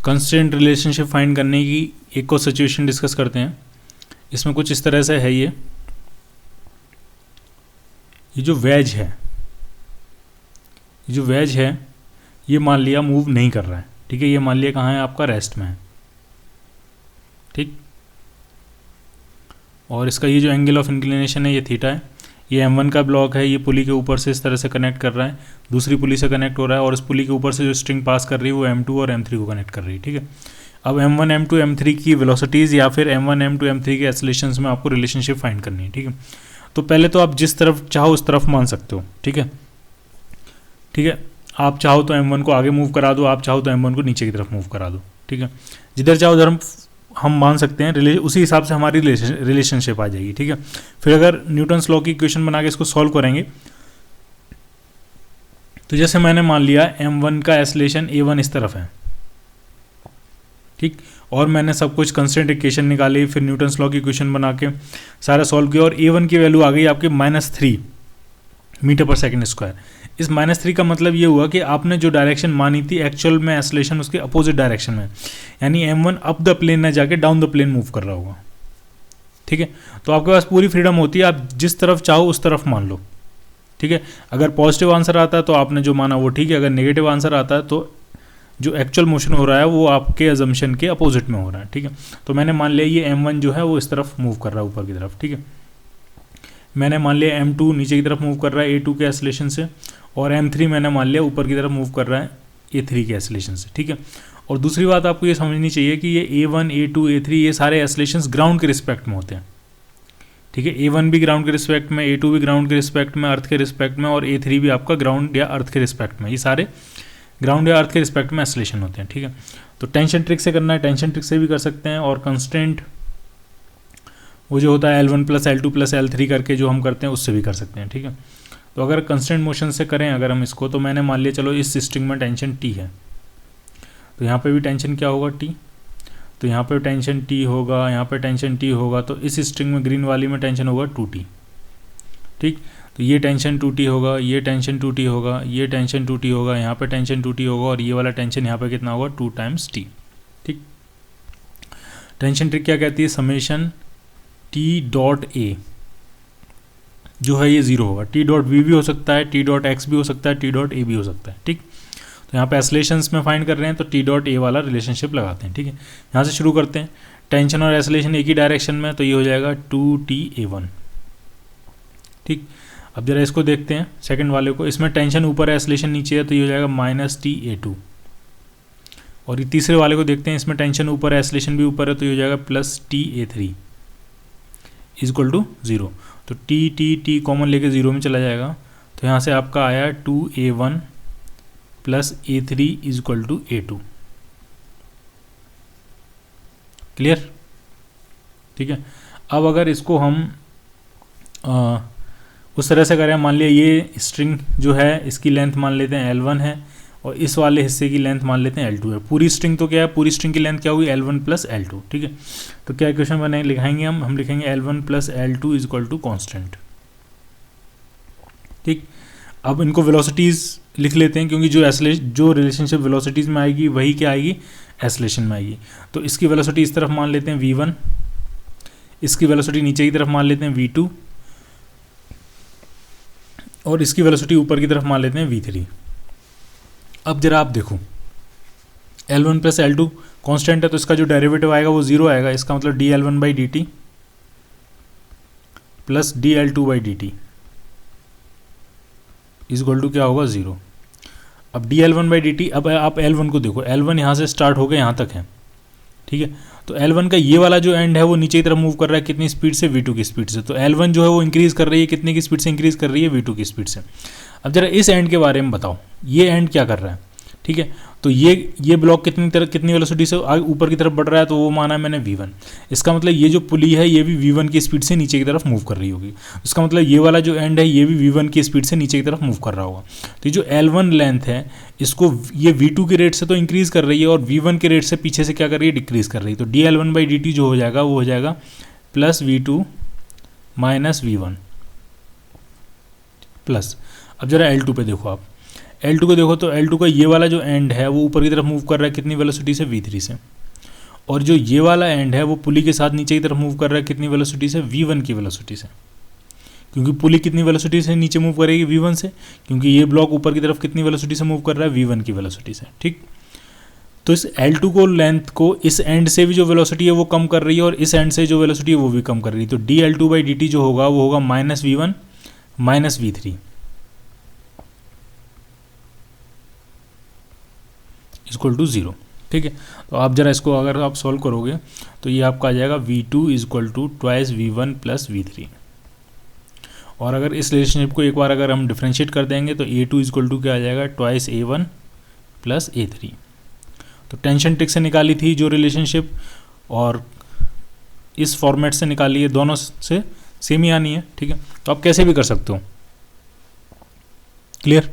Constraint relationship find करने की एक और सिचुएशन डिस्कस करते हैं। इसमें कुछ इस तरह से है, ये जो वेज है, ये मान लिया मूव नहीं कर रहा है, ठीक है। ये मान लिया कहाँ है, आपका रेस्ट में है, ठीक। और इसका ये जो एंगल ऑफ इंक्लिनेशन है ये थीटा है। ये M1 का ब्लॉक है, ये पुली के ऊपर से इस तरह से कनेक्ट कर रहा है, दूसरी पुली से कनेक्ट हो रहा है, और इस पुली के ऊपर से जो स्ट्रिंग पास कर रही है वो M2 और M3 को कनेक्ट कर रही है, ठीक है। अब M1 M2 M3 की वेलोसिटीज़ या फिर M1 M2 M3 के एक्सेलरेशंस में आपको रिलेशनशिप फाइंड करनी है, ठीक है। तो पहले तो आप जिस तरफ चाहो उस तरफ मान सकते हो, ठीक है। आप चाहो तो M1 को आगे मूव करा दो, आप चाहो तो M1 को नीचे की तरफ मूव करा दो, ठीक है। जिधर चाहो उधर हम मान सकते हैं, उसी हिसाब से हमारी रिलेशनशिप आ जाएगी, ठीक है। फिर अगर न्यूटन्स लॉ की इक्वेशन बना के इसको सॉल्व करेंगे, तो जैसे मैंने मान लिया M1 का एक्सेलरेशन A1 इस तरफ है, ठीक, और मैंने सब कुछ कंस्टेंट इक्वेशन निकाली, फिर न्यूटन्स लॉ की इक्वेशन बना के सारा सॉल्व किया, और A1 की वैल्यू आ गई आपके -3 मीटर पर सेकेंड स्क्वायर। इस -3 का मतलब ये हुआ कि आपने जो डायरेक्शन मानी थी एक्चुअल में एक्सेलरेशन उसके अपोजिट डायरेक्शन में, यानी M1 अप द प्लेन ना जाके डाउन द प्लेन मूव कर रहा होगा, ठीक है। तो आपके पास पूरी फ्रीडम होती है, आप जिस तरफ चाहो उस तरफ मान लो, ठीक है। अगर पॉजिटिव आंसर आता है तो आपने जो माना वो ठीक है, अगर नेगेटिव आंसर आता है तो जो एक्चुअल मोशन हो रहा है वो आपके अजम्पशन के अपोजिट में हो रहा है, ठीक है। तो मैंने मान लिया ये M1 जो है वो इस तरफ मूव कर रहा है, ऊपर की तरफ, ठीक है। मैंने मान लिया M2 नीचे की तरफ मूव कर रहा है A2 के एक्सेलरेशन से, और M3 मैंने मान लिया ऊपर की तरफ मूव कर रहा है A3 के एक्सेलरेशन से, ठीक है। और दूसरी बात आपको ये समझनी चाहिए कि ये A1 A2 A3 ये सारे एक्सेलरेशंस ग्राउंड के रिस्पेक्ट में होते हैं, ठीक है। A1 भी ग्राउंड के रिस्पेक्ट में, A2 भी ग्राउंड के रिस्पेक्ट में, अर्थ के रिस्पेक्ट में, और A3 भी आपका ग्राउंड या अर्थ के रिस्पेक्ट में, ये सारे ग्राउंड या अर्थ के रिस्पेक्ट में एक्सेलरेशन होते हैं, ठीक है। तो टेंशन ट्रिक से करना है, टेंशन ट्रिक से भी कर सकते हैं, और कंस्टेंट वो जो होता है L1 + L2 + L3 करके जो हम करते हैं उससे भी कर सकते हैं, ठीक है। तो अगर कंस्टेंट मोशन से करें अगर हम इसको, तो मैंने मान लिया चलो इस स्ट्रिंग में टेंशन T है, तो यहाँ पे भी टेंशन क्या होगा T, तो यहाँ पे टेंशन T होगा, यहाँ पे टेंशन T होगा, तो इस स्ट्रिंग में ग्रीन वाली में टेंशन होगा 2T, ठीक। तो ये टेंशन 2T होगा, ये टेंशन 2T होगा, ये टेंशन 2T होगा, यहाँ पे टेंशन 2T होगा, और ये वाला टेंशन यहाँ पे कितना होगा 2 × T, ठीक। टेंशन ट्रिक क्या कहती है, समेशन T.A जो है ये 0 होगा, T.V भी हो सकता है, T.X भी हो सकता है, T.A भी हो सकता है, ठीक। तो यहाँ पे एक्सेलरेशंस में फाइंड कर रहे हैं तो T.A वाला रिलेशनशिप लगाते हैं, ठीक है। यहाँ से शुरू करते हैं, टेंशन और एक्सेलरेशन एक ही डायरेक्शन में, तो ये हो जाएगा 2TA1, ठीक। अब जरा इसको देखते हैं सेकंड वाले को, इसमें टेंशन ऊपर है एक्सेलरेशन नीचे है, तो ये हो जाएगा -TA2। और ये तीसरे वाले को देखते हैं, इसमें टेंशन ऊपर है एक्सेलरेशन भी ऊपर है, तो ये हो जाएगा +TA3 = 0। तो T कॉमन लेके 0 में चला जाएगा, तो यहाँ से आपका आया 2A1 + A3 = A2, क्लियर, ठीक है। अब अगर इसको हम उस तरह से करें, मान लिया ये स्ट्रिंग जो है इसकी लेंथ मान लेते हैं L1 है, और इस वाले हिस्से की लेंथ मान लेते हैं L2 है। पूरी स्ट्रिंग तो क्या है, पूरी स्ट्रिंग की लेंथ क्या हुई L1 + L2, ठीक है। तो क्या इक्वेशन बने लिखाएंगे हम लिखेंगे L1 + L2 = कांस्टेंट, ठीक। अब इनको वेलोसिटीज़ लिख लेते हैं, क्योंकि जो रिलेशनशिप वेलोसिटीज़ में आएगी वही क्या आएगी, एक्सेलरेशन में आएगी। तो इसकी वेलोसिटी इस तरफ मान लेते हैं V1, इसकी वेलोसिटी नीचे की तरफ मान लेते हैं V2, और इसकी वेलोसिटी ऊपर की तरफ मान लेते हैं V3। अब जरा आप देखो, L1 + L2 कांस्टेंट है, तो इसका जो डेरिवेटिव आएगा वो 0 आएगा, इसका मतलब dL1/dt + dL2/dt = क्या होगा 0। अब dL1/dt, अब आप L1 को देखो, L1 यहाँ से स्टार्ट होकर यहाँ तक है, ठीक है। तो L1 का ये वाला जो एंड है वो नीचे की तरफ मूव कर रहा है, कितनी स्पीड से, V2 की स्पीड से। तो L1 जो है वो इंक्रीज़ कर रही है, कितने की स्पीड से इंक्रीज़ कर रही है, V2 की स्पीड से। अब जरा इस एंड के बारे में बताओ, ये एंड क्या कर रहा है, ठीक है। तो ये ब्लॉक कितनी वेलोसिटी से ऊपर की तरफ बढ़ रहा है, तो वो माना है मैंने V1। इसका मतलब ये जो पुली है ये भी V1 की स्पीड से नीचे की तरफ मूव कर रही होगी, इसका मतलब ये वाला जो एंड है ये भी V1 की स्पीड से नीचे की तरफ मूव कर रहा होगा। तो ये जो L1 लेंथ है इसको ये V2 के रेट से तो इंक्रीज़ कर रही है, और V1 के रेट से पीछे से क्या कर रही है, डिक्रीज़ कर रही है। तो dL1/dt जो हो जाएगा वो हो जाएगा +V2 - V1 प्लस। अब जरा L2 पे देखो आप, L2 को देखो तो L2 का ये वाला जो एंड है वो ऊपर की तरफ मूव कर रहा है कितनी वेलोसिटी से, v3 से, और जो ये वाला एंड है वो पुली के साथ नीचे की तरफ मूव कर रहा है कितनी वेलोसिटी से, v1 की वेलोसिटी से। क्योंकि पुली कितनी वेलोसिटी से नीचे मूव करेगी, v1 से, क्योंकि ये ब्लॉक ऊपर की तरफ कितनी वेलोसिटी से मूव कर रहा है, v1 की वेलोसिटी से। ठीक, तो इस L2 को लेंथ को इस एंड से भी जो वेलोसिटी है वो कम कर रही है और इस एंड से जो वेलोसिटी है वो भी कम कर रही है। तो dL2/dt जो होगा वो होगा -v1 - v3 इक्वल टू 0। ठीक है, तो आप जरा इसको अगर आप सॉल्व करोगे तो ये आपका आ जाएगा v2 equal to twice v1 plus v3। और अगर इस रिलेशनशिप को एक बार अगर हम डिफ्रेंशिएट कर देंगे तो a2 इक्वल टू क्या आ जाएगा, ट्वाइस a1 प्लस a3। तो टेंशन ट्रिक से निकाली थी जो रिलेशनशिप, और इस फॉर्मेट से निकाली है, दोनों से सेम ही आनी है। ठीक है, तो आप कैसे भी कर सकते हो। क्लियर।